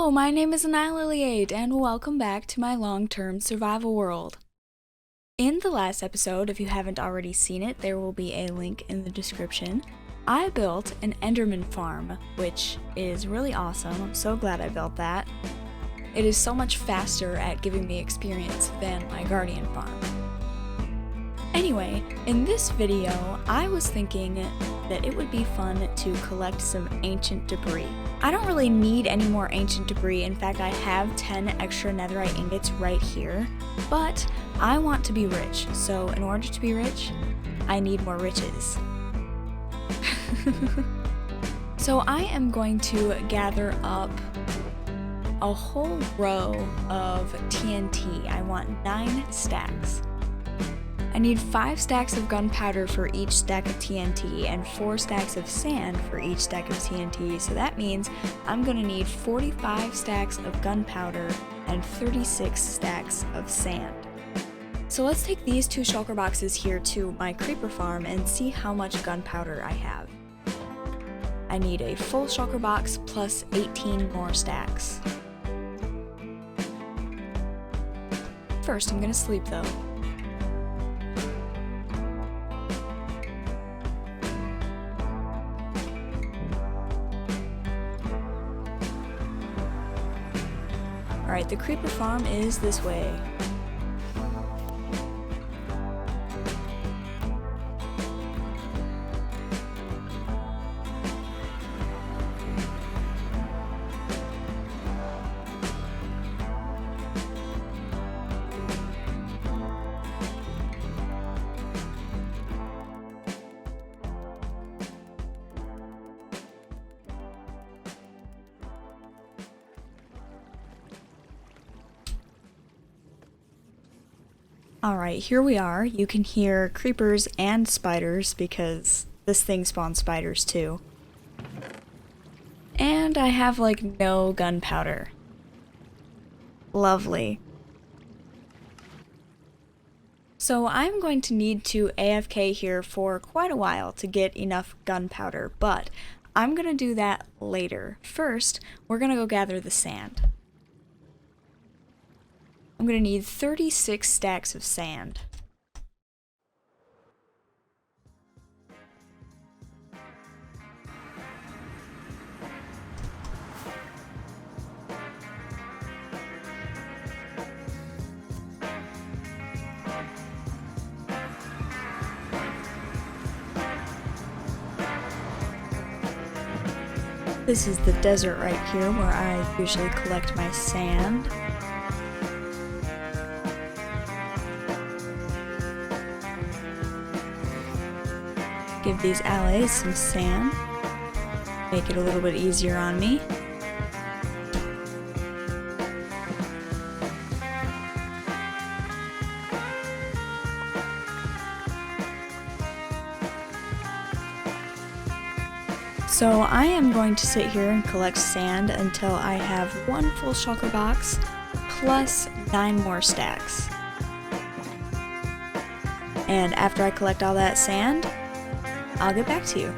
Hello, my name is Annihilate, and welcome back to my long-term survival world. In the last episode, if you haven't already seen it, there will be a link in the description. I built an Enderman farm, which is really awesome. I'm so glad I built that. It is so much faster at giving me experience than my Guardian farm. Anyway, in this video, I was thinking that it would be fun to collect some ancient debris. I don't really need any more ancient debris. In fact, I have 10 extra netherite ingots right here, but I want to be rich. So in order to be rich, I need more riches. So I am going to gather up a whole row of TNT. I want 9 stacks. I need 5 stacks of gunpowder for each stack of TNT and 4 stacks of sand for each stack of TNT, so that means I'm going to need 45 stacks of gunpowder and 36 stacks of sand. So let's take these 2 shulker boxes here to my creeper farm and see how much gunpowder I have. I need a full shulker box plus 18 more stacks. First, I'm going to sleep though. Alright, the creeper farm is this way. Alright, here we are. You can hear creepers and spiders because this thing spawns spiders too. And I have like no gunpowder. Lovely. So I'm going to need to AFK here for quite a while to get enough gunpowder, but I'm going to do that later. First, we're going to go gather the sand. I'm going to need 36 stacks of sand. This is the desert right here where I usually collect my sand. Give these allies some sand, make it a little bit easier on me. So I am going to sit here and collect sand until I have 1 full shulker box plus 9 more stacks. And after I collect all that sand, I'll get back to you.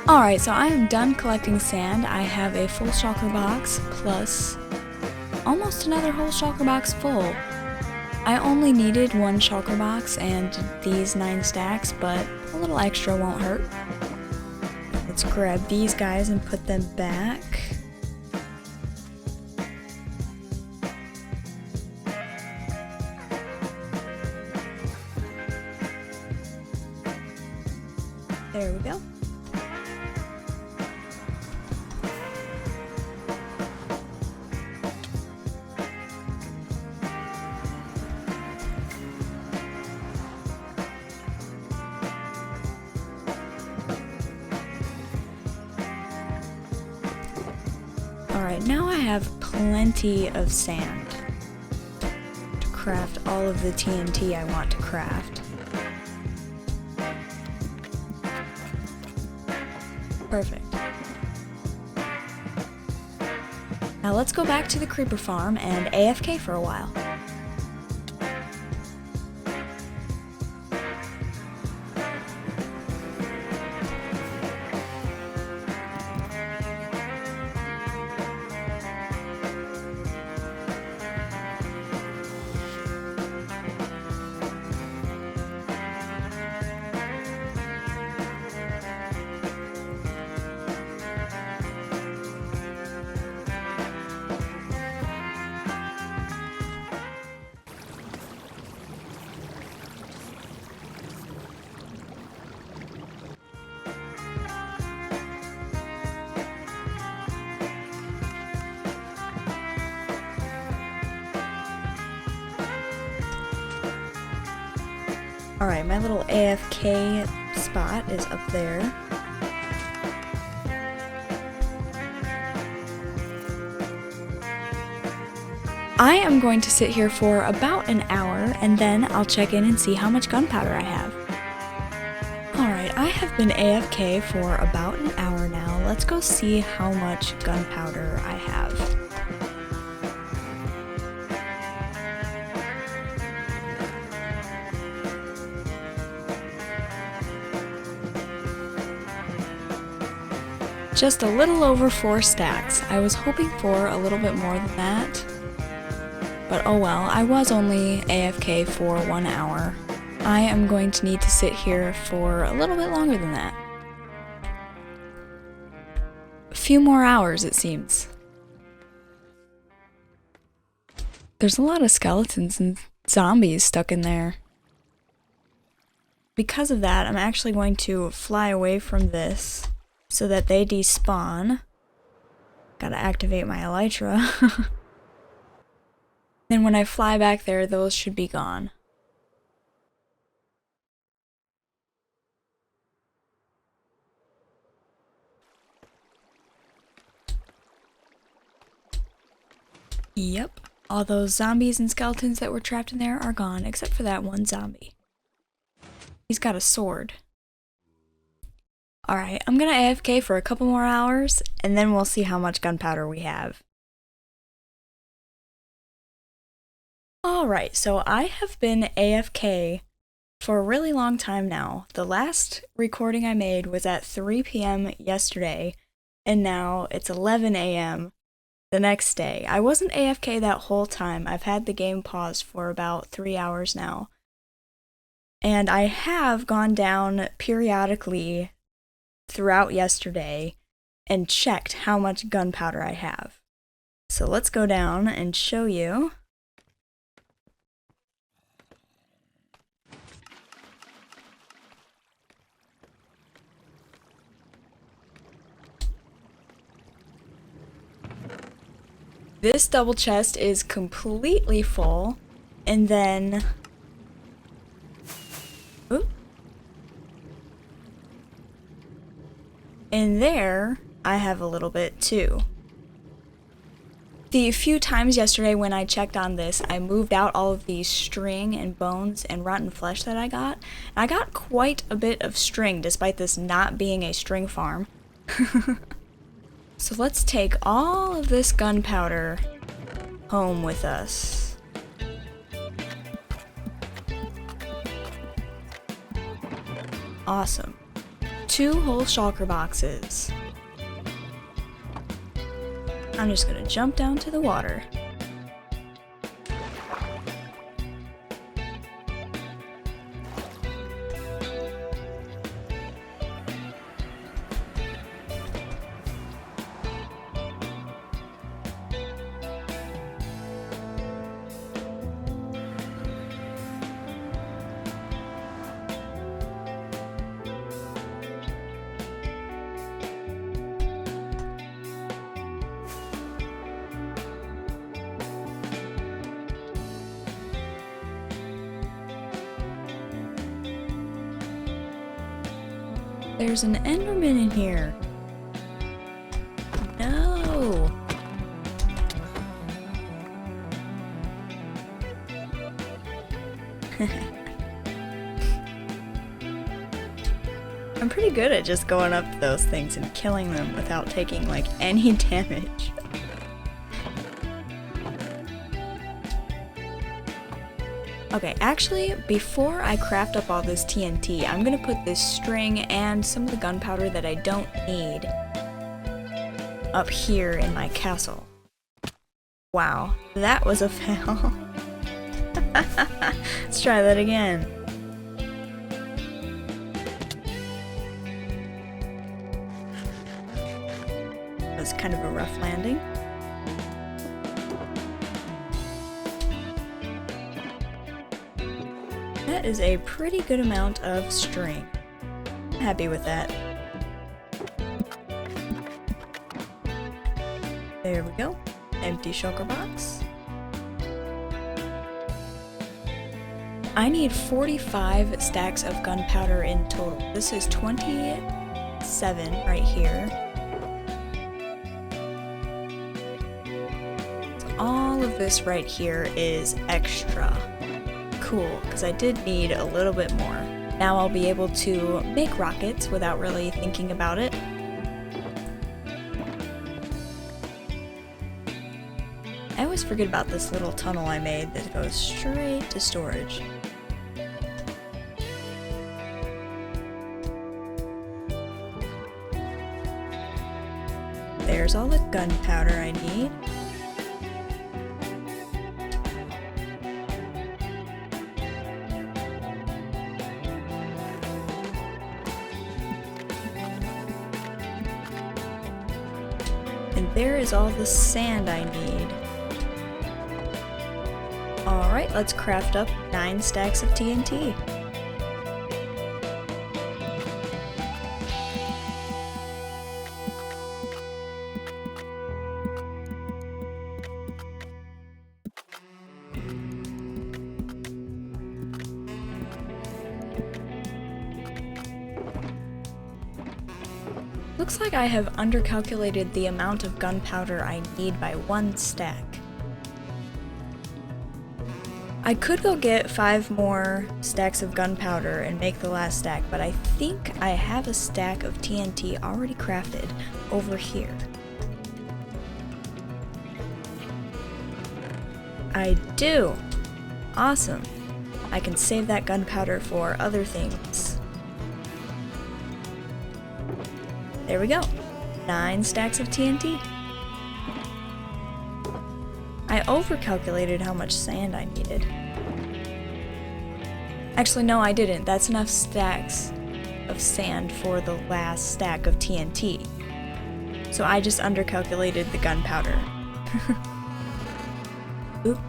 Alright, so I am done collecting sand. I have a full shulker box plus almost another whole shulker box full. I only needed one shulker box and these 9 stacks, but a little extra won't hurt. Let's grab these guys and put them back. There we go. Alright, now I have plenty of sand to craft all of the TNT I want to craft. Perfect. Now let's go back to the creeper farm and AFK for a while. Alright, my little AFK spot is up there. I am going to sit here for about an hour and then I'll check in and see how much gunpowder I have. Alright, I have been AFK for about an hour now. Let's go see how much gunpowder I have. Just a little over 4 stacks. I was hoping for a little bit more than that. But oh well, I was only AFK for 1 hour. I am going to need to sit here for a little bit longer than that. A few more hours, it seems. There's a lot of skeletons and zombies stuck in there. Because of that, I'm actually going to fly away from this so that they despawn. Gotta activate my elytra. Then when I fly back there, those should be gone. Yep, all those zombies and skeletons that were trapped in there are gone, except for that one zombie. He's got a sword. Alright, I'm gonna AFK for a couple more hours, and then we'll see how much gunpowder we have. Alright, so I have been AFK for a really long time now. The last recording I made was at 3 p.m. yesterday, and now it's 11 a.m. the next day. I wasn't AFK that whole time. I've had the game paused for about 3 hours now. And I have gone down periodically throughout yesterday and checked how much gunpowder I have. So let's go down and show you. This double chest is completely full, and then in there, I have a little bit too. The few times yesterday when I checked on this, I moved out all of the string and bones and rotten flesh that I got. I got quite a bit of string despite this not being a string farm. So let's take all of this gunpowder home with us. Awesome. 2 whole shulker boxes. I'm just gonna jump down to the water. There's an Enderman in here. No. I'm pretty good at just going up to those things and killing them without taking like any damage. Okay, actually, before I craft up all this TNT, I'm gonna put this string and some of the gunpowder that I don't need up here in my castle. Wow, that was a fail. Let's try that again. That was kind of a rough landing. That is a pretty good amount of string. I'm happy with that. There we go. Empty shulker box. I need 45 stacks of gunpowder in total. This is 27 right here. So all of this right here is extra. Cool, because I did need a little bit more. Now I'll be able to make rockets without really thinking about it. I always forget about this little tunnel I made that goes straight to storage. There's all the gunpowder I need. And there is all the sand I need. Alright, let's craft up 9 stacks of TNT. Looks like I have undercalculated the amount of gunpowder I need by 1 stack. I could go get 5 more stacks of gunpowder and make the last stack, but I think I have a stack of TNT already crafted over here. I do! Awesome! I can save that gunpowder for other things. There we go. 9 stacks of TNT. I overcalculated how much sand I needed. Actually, no, I didn't. That's enough stacks of sand for the last stack of TNT. So I just undercalculated the gunpowder. Oops.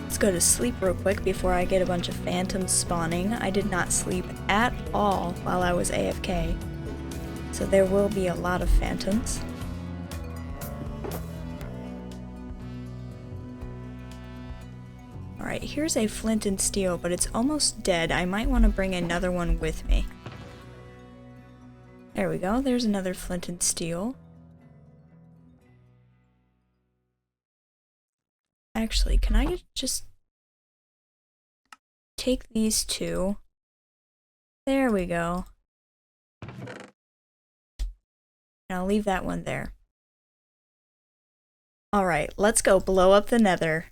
Let's go to sleep real quick before I get a bunch of phantoms spawning. I did not sleep at all while I was AFK, so there will be a lot of phantoms. Alright, here's a flint and steel, but it's almost dead. I might want to bring another one with me. There we go, there's another flint and steel. Actually, can I just take these 2? There we go. And I'll leave that one there. Alright, let's go blow up the Nether.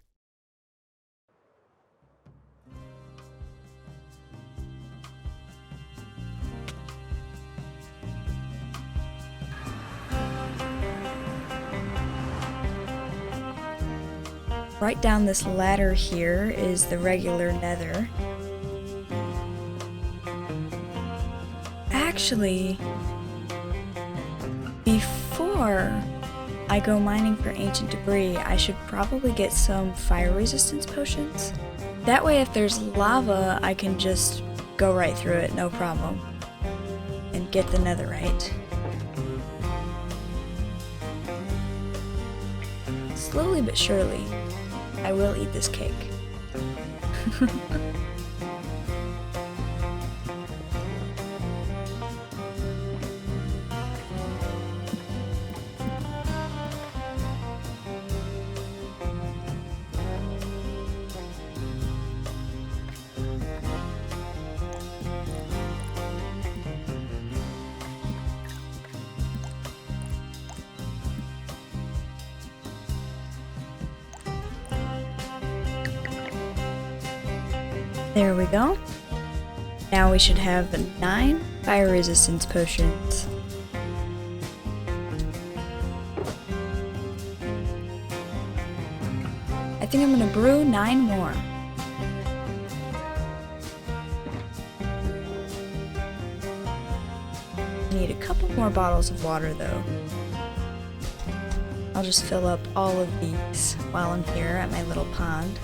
Right down this ladder here is the regular Nether. Actually, before I go mining for ancient debris, I should probably get some fire resistance potions. That way if there's lava, I can just go right through it, no problem, and get the netherite. Slowly but surely, I will eat this cake. There we go. Now we should have 9 fire resistance potions. I think I'm gonna brew 9 more. Need a couple more bottles of water though. I'll just fill up all of these while I'm here at my little pond.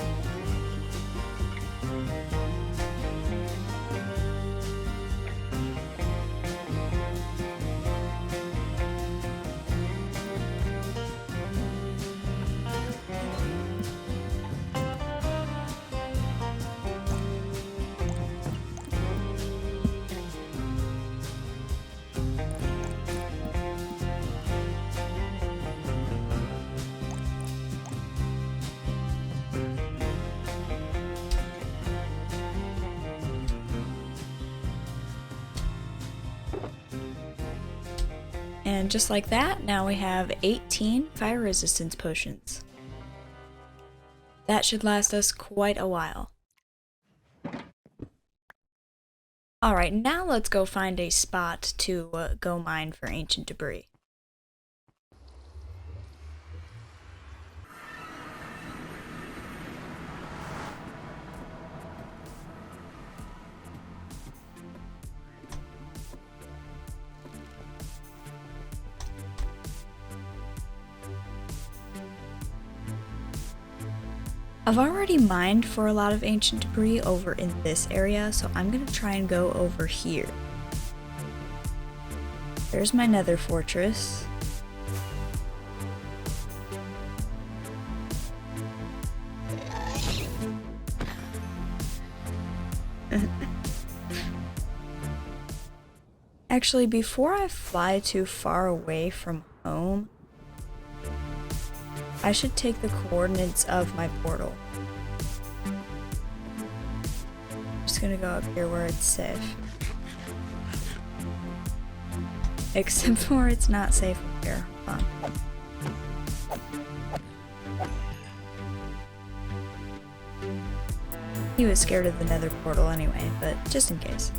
And just like that, now we have 18 fire resistance potions. That should last us quite a while. Alright, now let's go find a spot to go mine for ancient debris. I've already mined for a lot of ancient debris over in this area, so I'm gonna try and go over here. There's my nether fortress. Actually, before I fly too far away from home, I should take the coordinates of my portal. I'm just gonna go up here where it's safe. Except for it's not safe up here. Hold on. He was scared of the nether portal anyway, but just in case.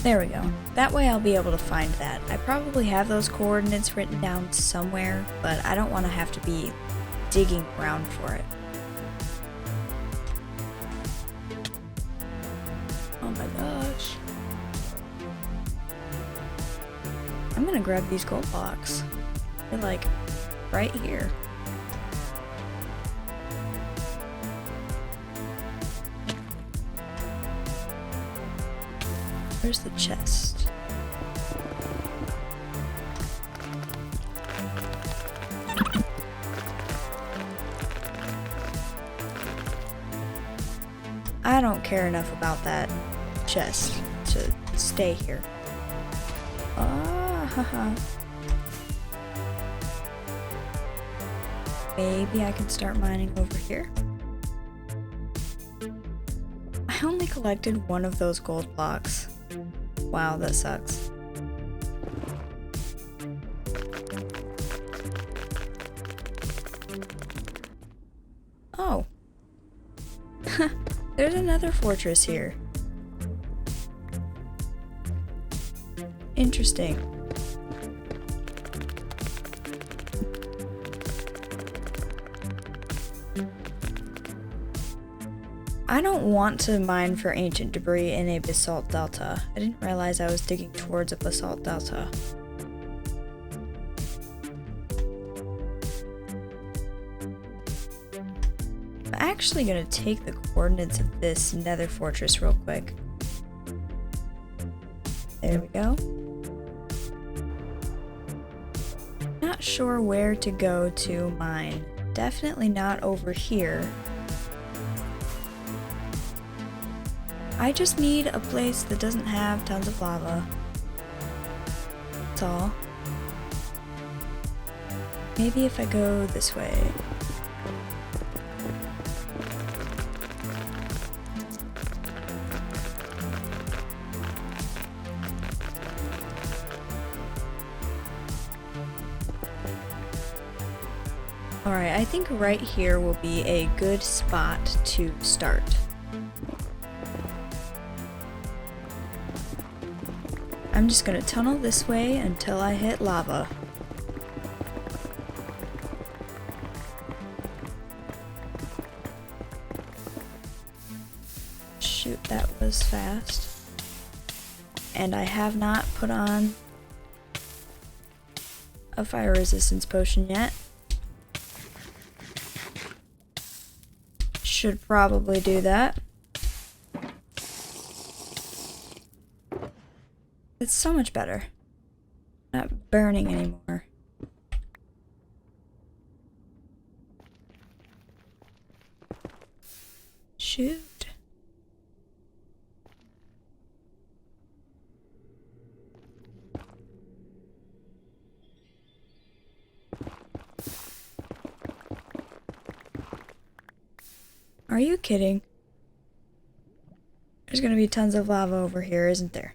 There we go. That way I'll be able to find that. I probably have those coordinates written down somewhere, but I don't want to have to be digging around for it. Oh my gosh. I'm gonna grab these gold blocks. They're like right here. Where's the chest? I don't care enough about that chest to stay here. Ah, haha. Maybe I can start mining over here. I only collected one of those gold blocks. Wow, that sucks. There's another fortress here. Interesting. I don't want to mine for ancient debris in a basalt delta. I didn't realize I was digging towards a basalt delta. I'm actually going to take the coordinates of this nether fortress real quick. There we go. Not sure where to go to mine. Definitely not over here. I just need a place that doesn't have tons of lava. That's all. Maybe if I go this way. Alright, I think right here will be a good spot to start. I'm just gonna tunnel this way until I hit lava. Shoot, that was fast. And I have not put on a fire resistance potion yet. Should probably do that. It's so much better. Not burning anymore. Shoot. Are you kidding? There's gonna be tons of lava over here, isn't there?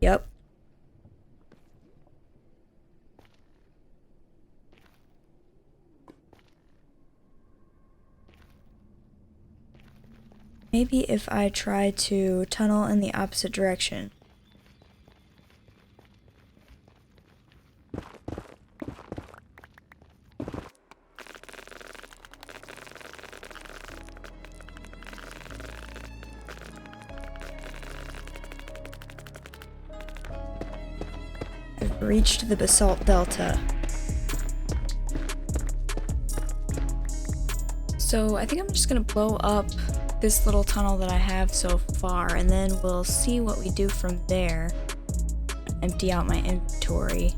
Yep. Maybe if I try to tunnel in the opposite direction. Reached the basalt delta. So I think I'm just gonna blow up this little tunnel that I have so far, and then we'll see what we do from there. Empty out my inventory.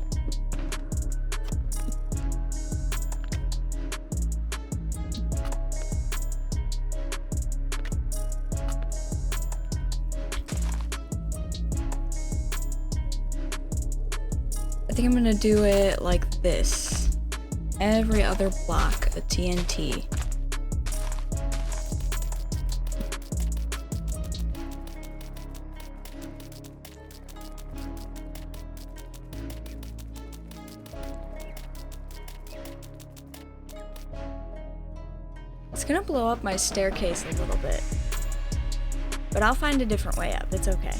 I think I'm gonna do it like this. Every other block a TNT. It's gonna blow up my staircase a little bit, but I'll find a different way up. It's okay.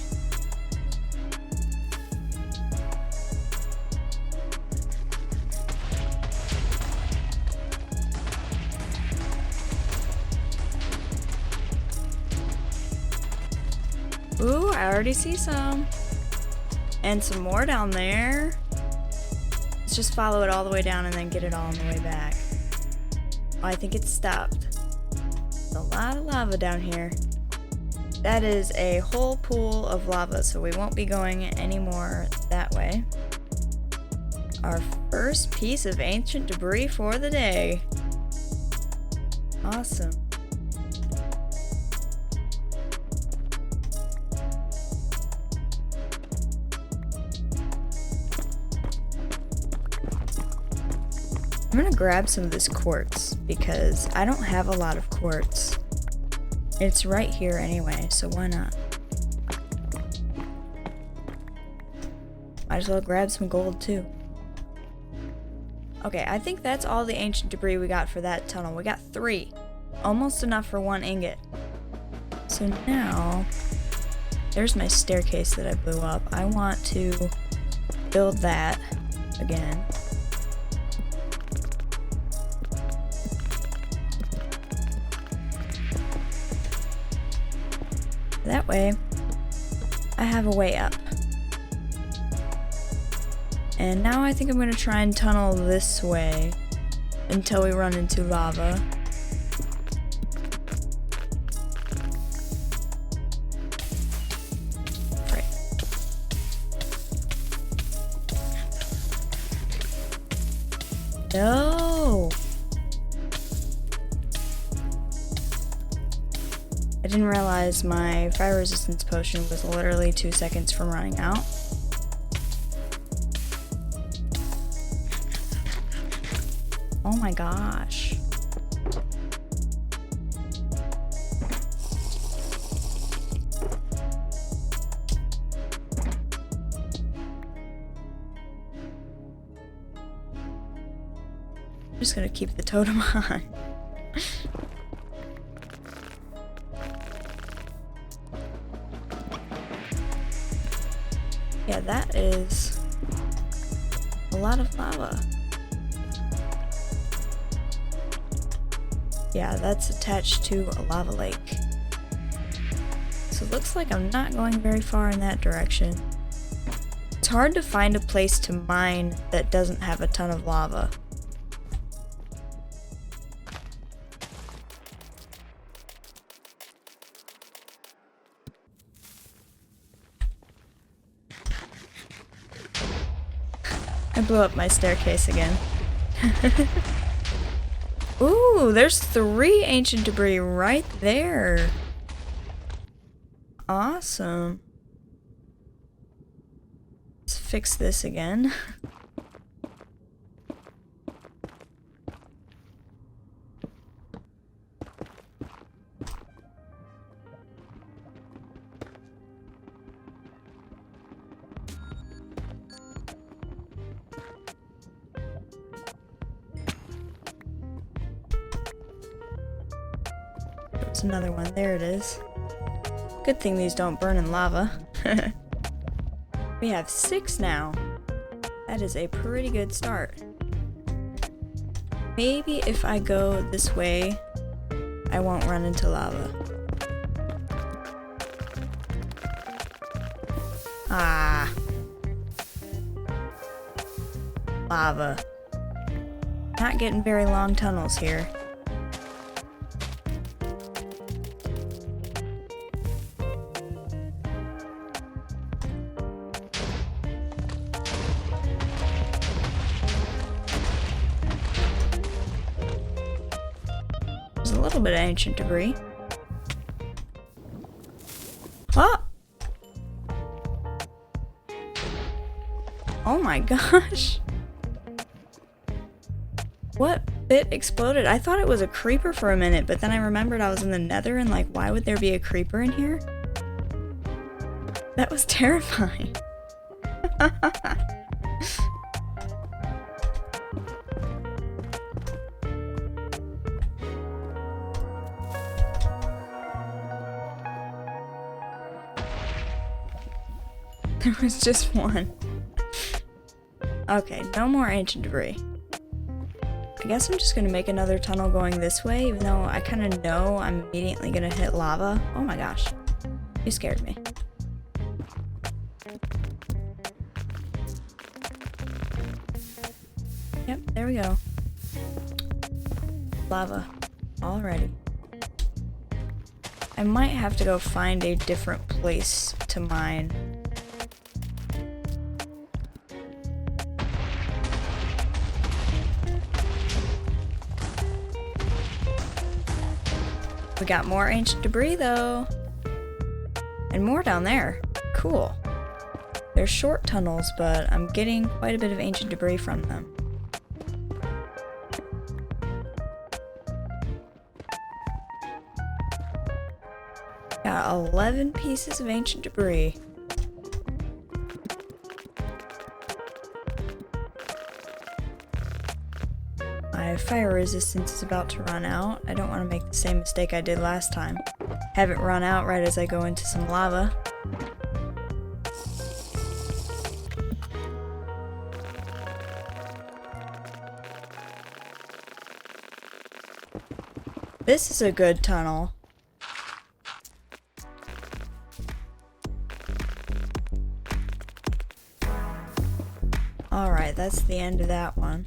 Ooh, I already see some. And some more down there. Let's just follow it all the way down and then get it all on the way back. Oh, I think it's stopped. There's a lot of lava down here. That is a whole pool of lava, so we won't be going anymore that way. Our first piece of ancient debris for the day. Awesome. I'm gonna grab some of this quartz because I don't have a lot of quartz. It's right here anyway, so why not? Might as well grab some gold too. Okay, I think that's all the ancient debris we got for that tunnel. We got 3. Almost enough for 1 ingot. So now, there's my staircase that I blew up. I want to build that again. That way, I have a way up. And now I think I'm going to try and tunnel this way until we run into lava. Right. No! I didn't realize my fire resistance potion was literally 2 seconds from running out. Oh my gosh. I'm just gonna keep the totem on. Yeah, that is a lot of lava. Yeah, that's attached to a lava lake. So it looks like I'm not going very far in that direction. It's hard to find a place to mine that doesn't have a ton of lava. I blew up my staircase again. Ooh, there's 3 ancient debris right there. Awesome. Let's fix this again. There's another one. There it is. Good thing these don't burn in lava. We have 6 now. That is a pretty good start. Maybe if I go this way, I won't run into lava. Ah. Lava. Not getting very long tunnels here. There's a little bit of ancient debris. Oh! Oh my gosh! What bit exploded? I thought it was a creeper for a minute, but then I remembered I was in the Nether and like, why would there be a creeper in here? That was terrifying. There was just one. Okay, no more ancient debris. I guess I'm just gonna make another tunnel going this way, even though I kind of know I'm immediately gonna hit lava. Oh my gosh. You scared me. Yep, there we go. Lava. Already. I might have to go find a different place to mine. We got more ancient debris though. And more down there. Cool. They're short tunnels, but I'm getting quite a bit of ancient debris from them. Got 11 pieces of ancient debris. My fire resistance is about to run out. I don't want to make the same mistake I did last time. Have it run out right as I go into some lava. This is a good tunnel. Alright, that's the end of that one.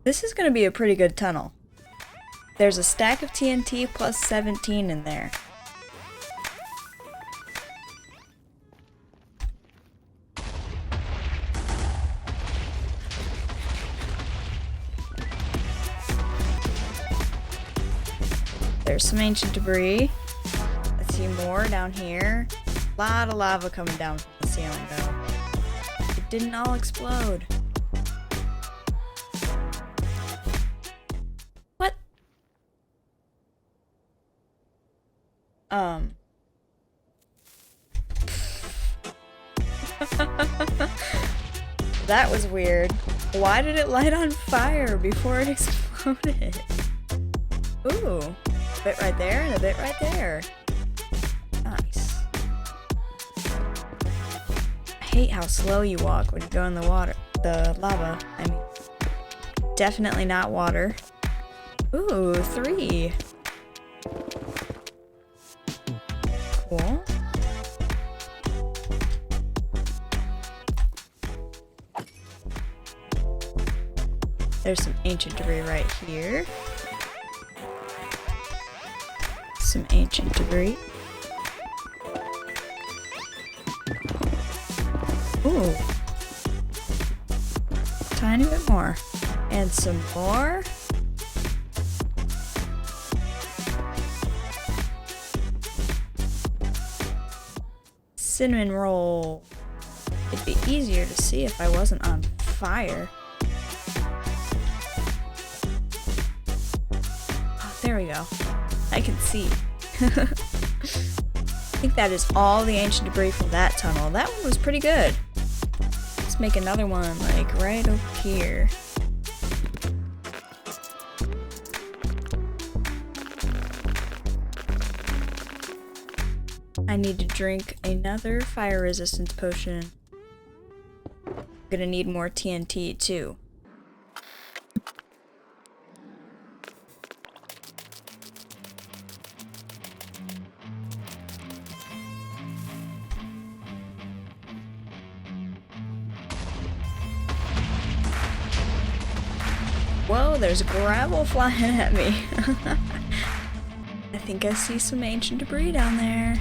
This is going to be a pretty good tunnel. There's a stack of TNT plus 17 in there. There's some ancient debris. I see more down here. A lot of lava coming down from the ceiling though. It didn't all explode. What? That was weird. Why did it light on fire before it exploded? Ooh, a bit right there and a bit right there. Nice. I hate how slow you walk when you go in the water, the lava. I mean, definitely not water. Ooh, 3. Cool. There's some ancient debris right here. Some ancient debris. Ooh. Tiny bit more. And some more. Cinnamon roll. It'd be easier to see if I wasn't on fire. Oh, there we go. I can see. I think that is all the ancient debris from that tunnel. That one was pretty good. Let's make another one, like, right over here. I need to drink another fire resistance potion. I'm gonna need more TNT, too. Whoa, there's gravel flying at me. I think I see some ancient debris down there.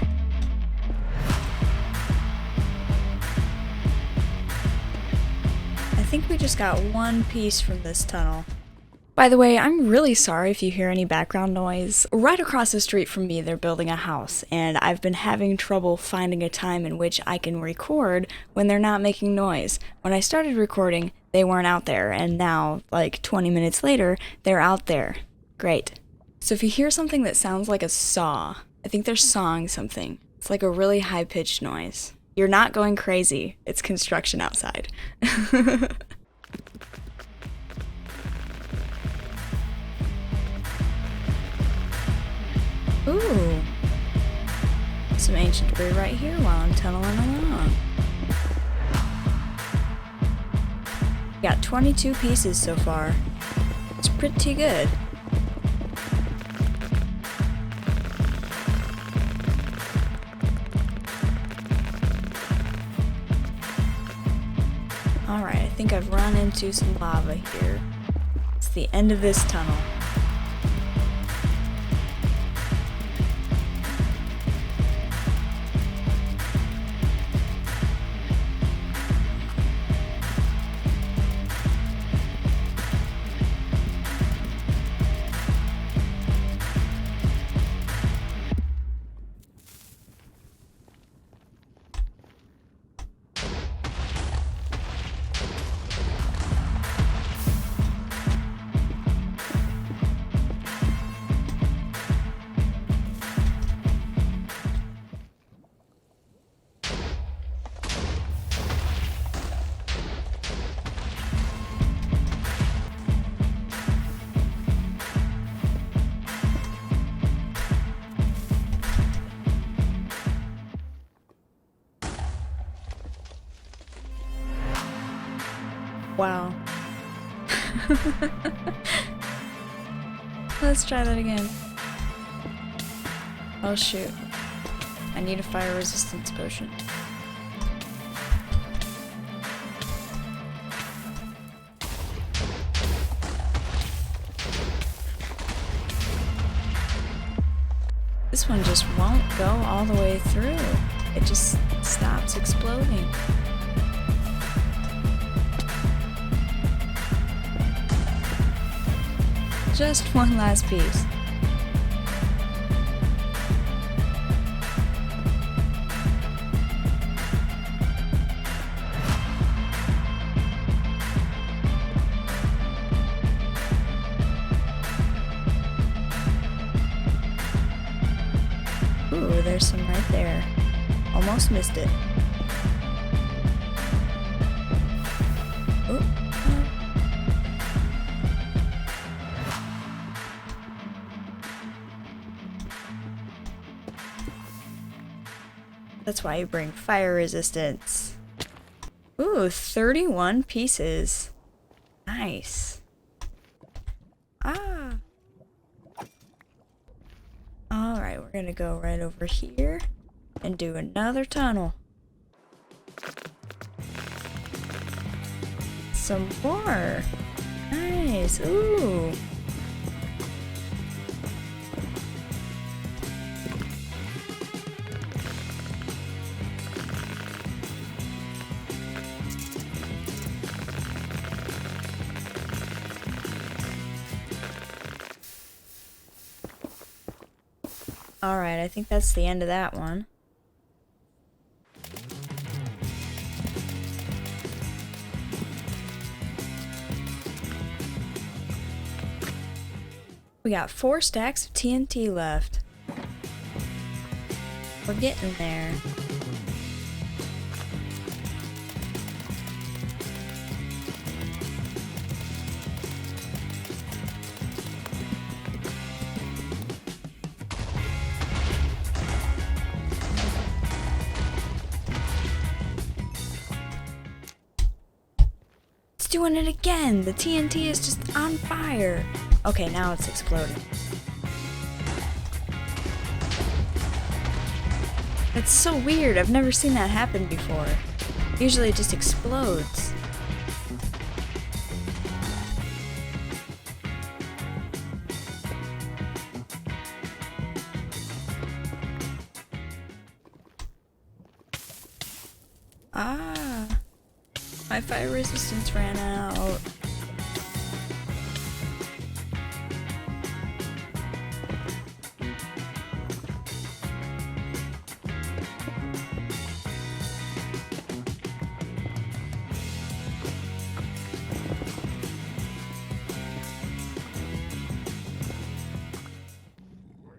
I think we just got one piece from this tunnel. By the way, I'm really sorry if you hear any background noise. Right across the street from me, they're building a house, and I've been having trouble finding a time in which I can record when they're not making noise. When I started recording, they weren't out there, and now, like 20 minutes later, they're out there. Great. So if you hear something that sounds like a saw, I think they're sawing something. It's like a really high-pitched noise. You're not going crazy. It's construction outside. Ooh. Some ancient debris right here while I'm tunneling along. Got 22 pieces so far. It's pretty good. Alright, I think I've run into some lava here. It's the end of this tunnel. Wow. Let's try that again. Oh shoot. I need a fire resistance potion. This one just won't go all the way through. It just stops exploding. Just one last piece. Ooh, there's some right there. Almost missed it. Ooh. That's why you bring fire resistance. Ooh, 31 pieces. Nice. Ah. Alright, we're gonna go right over here and do another tunnel. Some more. Nice. Ooh. Alright, I think that's the end of that one. We got 4 stacks of TNT left. We're getting there. Doing it again. The TNT is just on fire. Okay, now it's exploding. That's so weird. I've never seen that happen before. Usually it just explodes. Ah. My fire resistance ran out.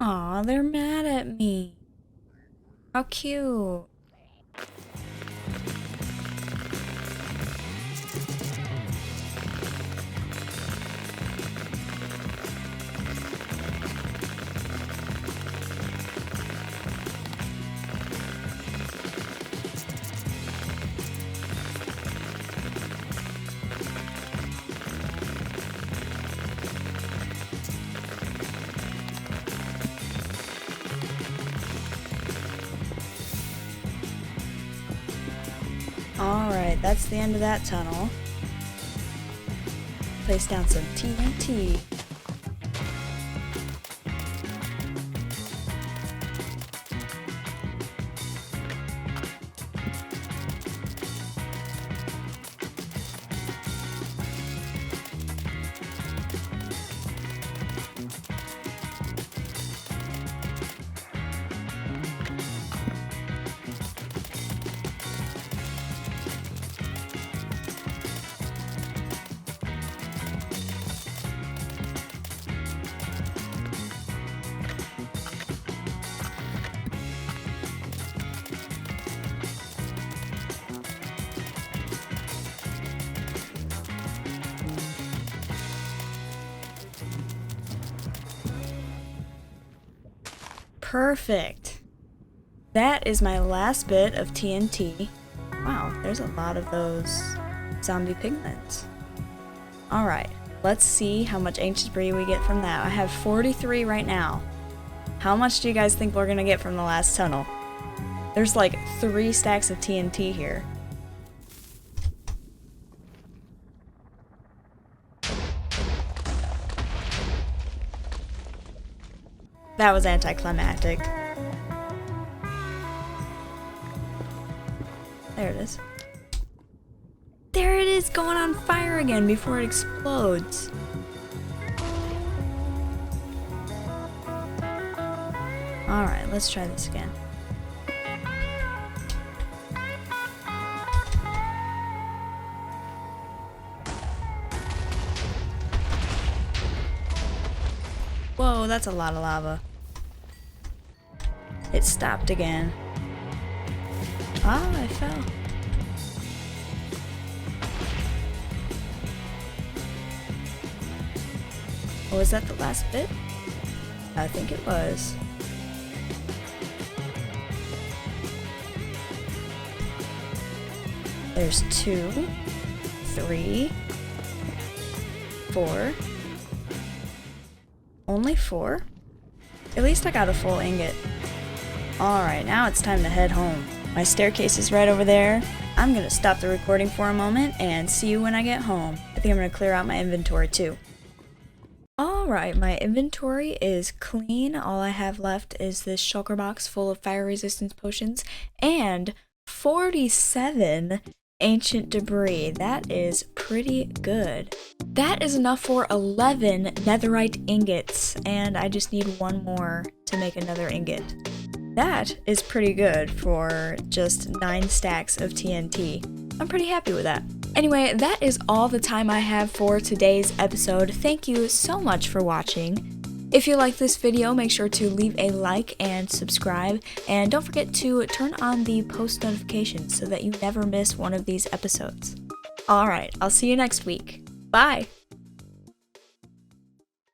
Aw, they're mad at me. How cute. Alright, that's the end of that tunnel. Place down some TNT. Perfect. That is my last bit of TNT. Wow, there's a lot of those. zombie piglins. Alright, let's see how much ancient debris we get from that. I have 43 right now. How much do you guys think we're gonna get from the last tunnel? There's like 3 stacks of TNT here. That was anticlimactic. There it is. There it is, going on fire again before it explodes. Alright, let's try this again. Whoa, that's a lot of lava. It stopped again. Ah, I fell. Oh, was that the last bit? I think it was. There's 2, 3, 4. Only 4? At least I got a full ingot. Alright, now it's time to head home. My staircase is right over there. I'm gonna stop the recording for a moment and see you when I get home. I think I'm gonna clear out my inventory too. Alright, my inventory is clean. All I have left is this shulker box full of fire resistance potions and 47 ancient debris. That is pretty good. That is enough for 11 netherite ingots, and I just need 1 more to make another ingot. That is pretty good for just 9 stacks of TNT. I'm pretty happy with that. Anyway, that is all the time I have for today's episode. Thank you so much for watching. If you like this video, make sure to leave a like and subscribe, and don't forget to turn on the post notifications so that you never miss one of these episodes. Alright, I'll see you next week. Bye!